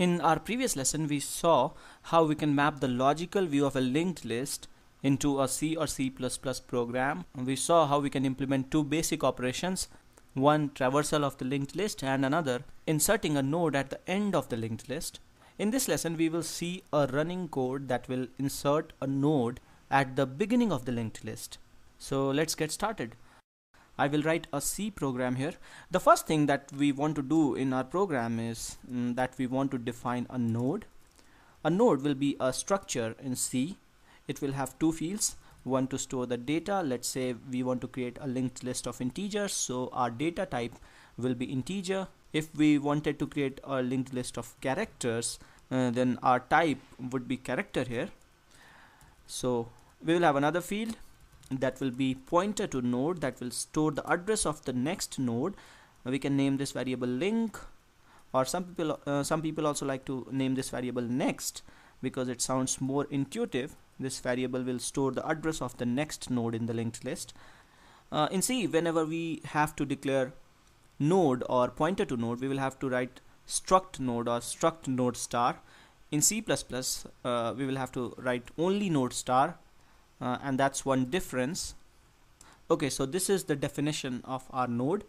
In our previous lesson, we saw how we can map the logical view of a linked list into a C or C++ program. We saw how we can implement two basic operations, one traversal of the linked list and another inserting a node at the end of the linked list. In this lesson, we will see a running code that will insert a node at the beginning of the linked list. So let's get started. I will write a C program here. The first thing that we want to do in our program is that we want to define a node. A node will be a structure in C. It will have two fields, one to store the data. Let's say we want to create a linked list of integers, so our data type will be integer. If we wanted to create a linked list of characters, then our type would be character here. So we will have another field that will be pointer to node that will store the address of the next node. We can name this variable link, or some people also like to name this variable next because it sounds more intuitive. This variable will store the address of the next node in the linked list. In C, whenever we have to declare node or pointer to node, we will have to write struct node or struct node star. In C++, we will have to write only node star. And that's one difference. Okay, so this is the definition of our node.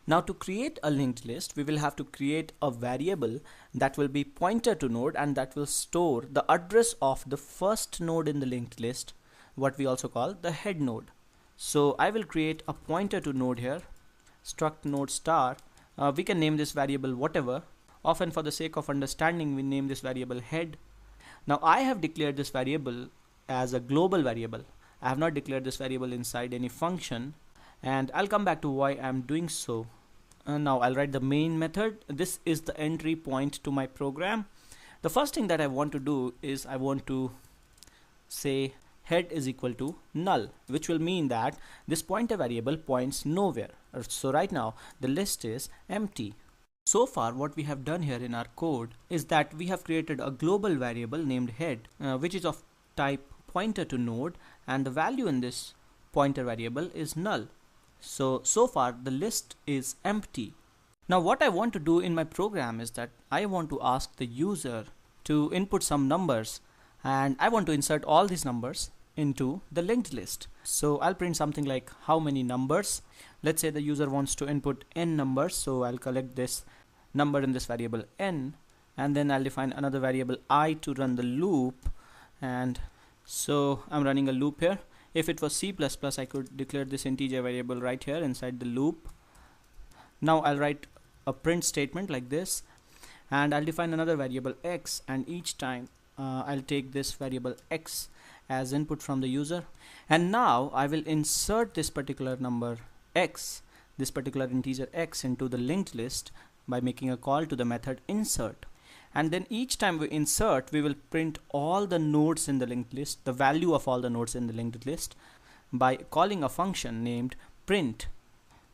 Now to create a linked list, we will have to create a variable that will be pointer to node and that will store the address of the first node in the linked list, what we also call the head node. So I will create a pointer to node here, struct node star. We can name this variable whatever. Often for the sake of understanding, we name this variable head. Now I have declared this variable as a global variable. I have not declared this variable inside any function, and I'll come back to why I'm doing so. Now I'll write the main method. This is the entry point to my program. The first thing that I want to do is I want to say head is equal to null, which will mean that this pointer variable points nowhere. So right now the list is empty. So far what we have done here in our code is that we have created a global variable named head, which is of type pointer to node, and the value in this pointer variable is null. So far the list is empty. Now what I want to do in my program is that I want to ask the user to input some numbers, and I want to insert all these numbers into the linked list. So I'll print something like how many numbers. Let's say the user wants to input n numbers, so I'll collect this number in this variable n, and then I'll define another variable I to run the loop. And so I'm running a loop here. If it was C++, I could declare this integer variable right here inside the loop. Now I'll write a print statement like this, and I'll define another variable x, and each time I'll take this variable x as input from the user. And now I will insert this particular number x, this particular integer x, into the linked list by making a call to the method insert. And then each time we insert, we will print all the nodes in the linked list, the value of all the nodes in the linked list, by calling a function named print.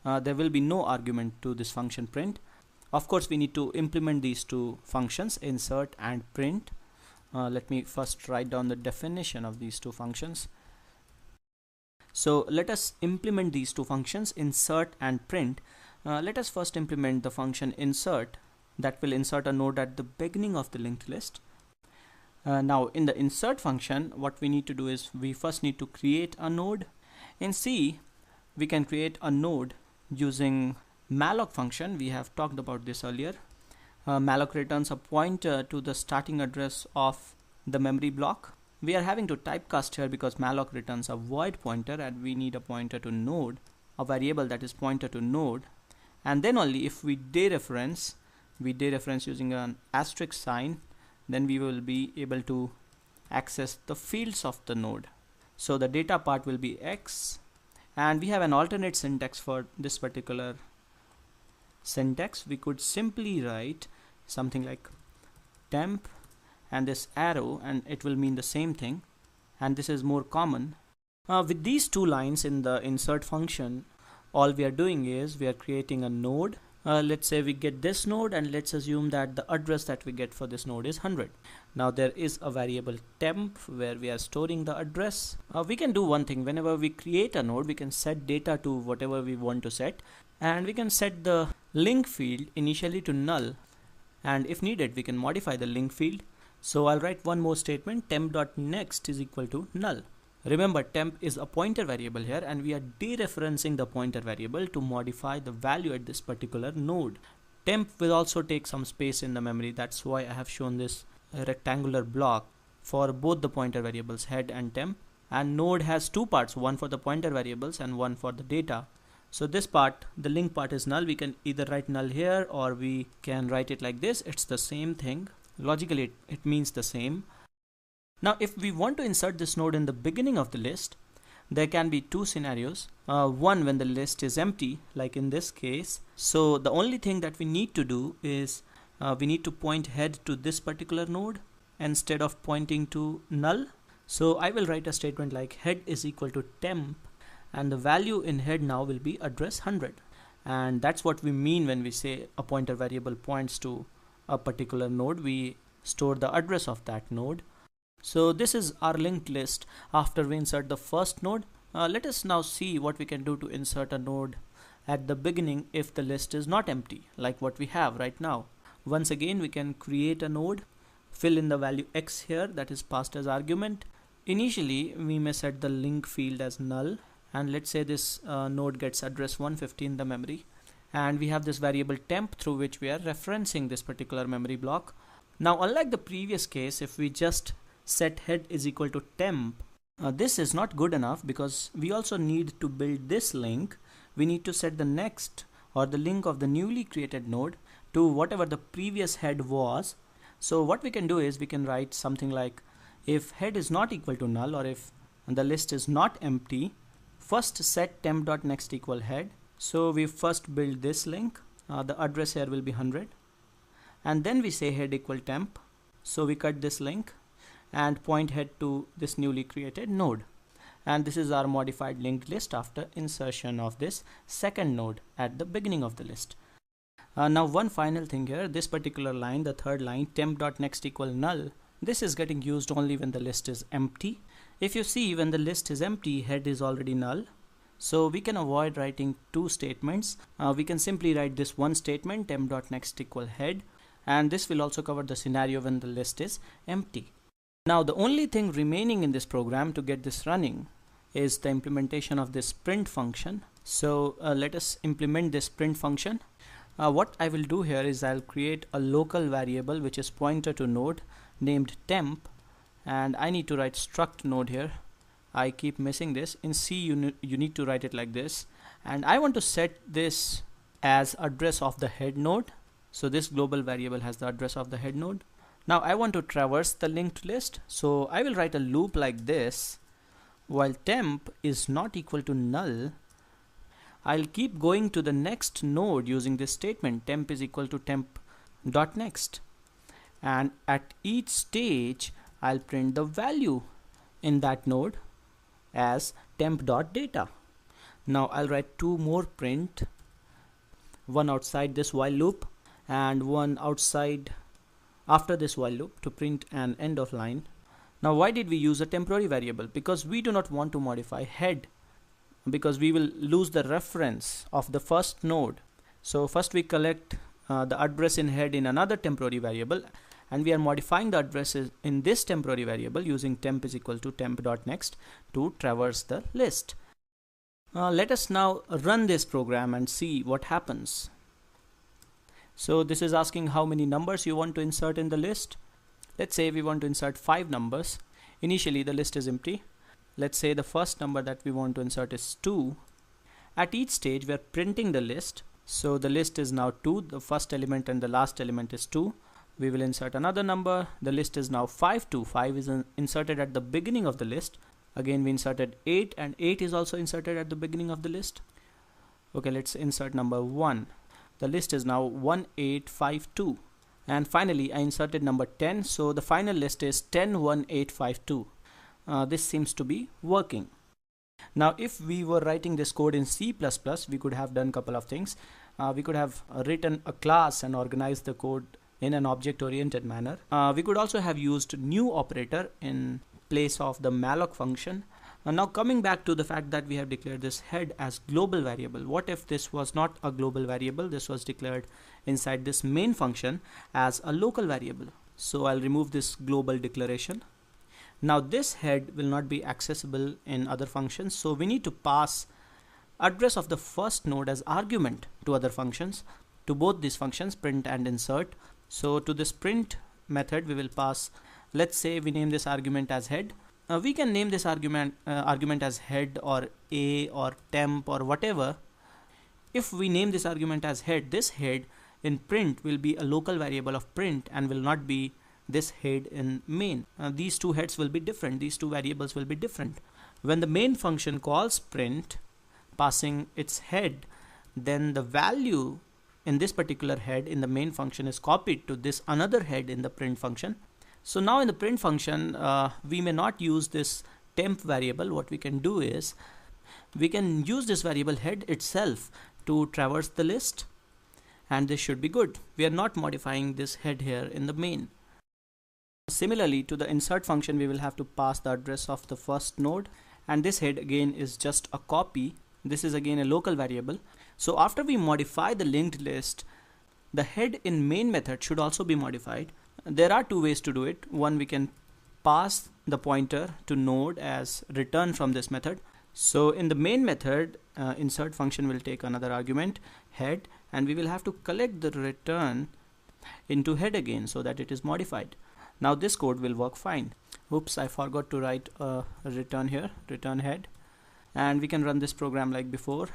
There will be no argument to this function print. Of course, we need to implement these two functions, insert and print. Let me first write down the definition of these two functions. So let us implement these two functions, insert and print. Let us first implement the function insert that will insert a node at the beginning of the linked list. Now in the insert function, what we need to do is we first need to create a node. In C, we can create a node using malloc function. We have talked about this earlier. Malloc returns a pointer to the starting address of the memory block. We are having to typecast here because malloc returns a void pointer, and we need a pointer to node, a variable that is pointer to node. And then only if we dereference using an asterisk sign, then we will be able to access the fields of the node. So the data part will be x, and we have an alternate syntax for this particular syntax. We could simply write something like temp and this arrow, and it will mean the same thing, and this is more common. With these two lines in the insert function, all we are doing is we are creating a node. Let's say we get this node, and let's assume that the address that we get for this node is 100. Now there is a variable temp where we are storing the address. We can do one thing. Whenever we create a node, we can set data to whatever we want to set, and we can set the link field initially to null, and if needed we can modify the link field. So I'll write one more statement, temp.next is equal to null. Remember, temp is a pointer variable here, and we are dereferencing the pointer variable to modify the value at this particular node. Temp will also take some space in the memory. That's why I have shown this rectangular block for both the pointer variables head and temp. And node has two parts, one for the pointer variables and one for the data. So this part, the link part, is null. We can either write null here or we can write it like this. It's the same thing. Logically it means the same. Now if we want to insert this node in the beginning of the list, there can be two scenarios. One, when the list is empty, like in this case. So the only thing that we need to do is we need to point head to this particular node instead of pointing to null. So I will write a statement like head is equal to temp, and the value in head now will be address 100. And that's what we mean when we say a pointer variable points to a particular node. We store the address of that node. So this is our linked list after we insert the first node. Let us now see what we can do to insert a node at the beginning if the list is not empty, like what we have right now. Once again, we can create a node, fill in the value x here that is passed as argument. Initially we may set the link field as null, and let's say this node gets address 150 in the memory, and we have this variable temp through which we are referencing this particular memory block. Now unlike the previous case, if we just set head is equal to temp, this is not good enough because we also need to build this link. We need to set the next or the link of the newly created node to whatever the previous head was. So what we can do is we can write something like, if head is not equal to null, or if the list is not empty, first set temp.next equal head. So we first build this link, the address here will be 100, and then we say head equal temp. So we cut this link and point head to this newly created node, and this is our modified linked list after insertion of this second node at the beginning of the list. Now one final thing here, this particular line, the third line, temp.next equal null, this is getting used only when the list is empty. If you see, when the list is empty, head is already null. So we can avoid writing two statements. We can simply write this one statement, temp.next equal head, and this will also cover the scenario when the list is empty. Now the only thing remaining in this program to get this running is the implementation of this print function. So let us implement this print function. What I will do here is I'll create a local variable which is pointer to node named temp, and I need to write struct node here. I keep missing this. In C you need to write it like this, and I want to set this as address of the head node. So this global variable has the address of the head node. Now I want to traverse the linked list, so I will write a loop like this. While temp is not equal to null, I'll keep going to the next node using this statement, temp is equal to temp.next, and at each stage I'll print the value in that node as temp.data. Now I'll write two more print, one outside this while loop and one outside after this while loop to print an end of line. Now why did we use a temporary variable? Because we do not want to modify head, because we will lose the reference of the first node. So first we collect the address in head in another temporary variable, and we are modifying the addresses in this temporary variable using temp is equal to temp.next to traverse the list. Let us now run this program and see what happens. So this is asking how many numbers you want to insert in the list. Let's say we want to insert 5 numbers. Initially the list is empty. Let's say the first number that we want to insert is 2. At each stage we are printing the list. So the list is now 2. The first element and the last element is 2. We will insert another number. The list is now 5 2. 5 is inserted at the beginning of the list. Again we inserted 8, and 8 is also inserted at the beginning of the list. Okay, let's insert number 1. The list is now 1852. And finally I inserted number 10. So the final list is 101852. This seems to be working. Now if we were writing this code in C++, we could have done a couple of things. We could have written a class and organized the code in an object-oriented manner. We could also have used new operator in place of the malloc function. Now coming back to the fact that we have declared this head as global variable, what if this was not a global variable, this was declared inside this main function as a local variable? So I'll remove this global declaration. Now this head will not be accessible in other functions, so we need to pass address of the first node as argument to other functions, to both these functions, print and insert. So to this print method we will pass, let's say we name this argument as head. We can name this argument as head or a or temp or whatever. If we name this argument as head, this head in print will be a local variable of print and will not be this head in main. These two heads will be different, these two variables will be different. When the main function calls print passing its head, then the value in this particular head in the main function is copied to this another head in the print function. So now in the print function we may not use this temp variable. What we can do is we can use this variable head itself to traverse the list, and this should be good. We are not modifying this head here in the main. Similarly to the insert function, we will have to pass the address of the first node, and this head again is just a copy. This is again a local variable. So after we modify the linked list, the head in main method should also be modified. There are two ways to do it. One, we can pass the pointer to node as return from this method. So in the main method, insert function will take another argument, head, and we will have to collect the return into head again so that it is modified. Now this code will work fine. Oops, I forgot to write a return here, return head. And we can run this program like before.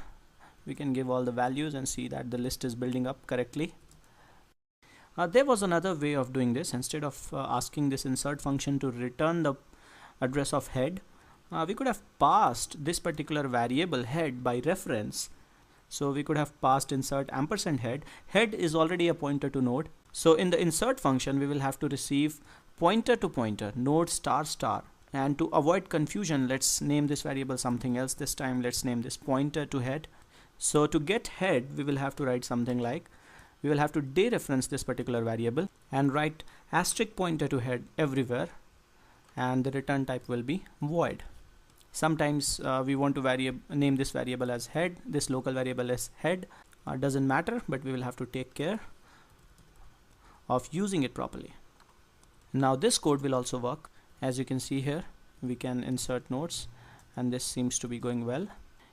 We can give all the values and see that the list is building up correctly. There was another way of doing this. Instead of asking this insert function to return the address of head, we could have passed this particular variable head by reference. So we could have passed insert ampersand head. Head is already a pointer to node. So in the insert function we will have to receive pointer to pointer, node star star. And to avoid confusion, let's name this variable something else. This time let's name this pointer to head. So to get head, we will have to write something like, we will have to dereference this particular variable and write asterisk pointer to head everywhere, and the return type will be void. Sometimes we want to name this variable as head, this local variable as head. Doesn't matter, but we will have to take care of using it properly. Now this code will also work. As you can see here, we can insert nodes, and this seems to be going well.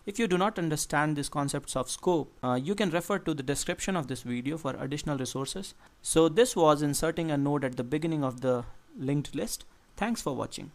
If you do not understand these concepts of scope, you can refer to the description of this video for additional resources. So this was inserting a node at the beginning of the linked list. Thanks for watching.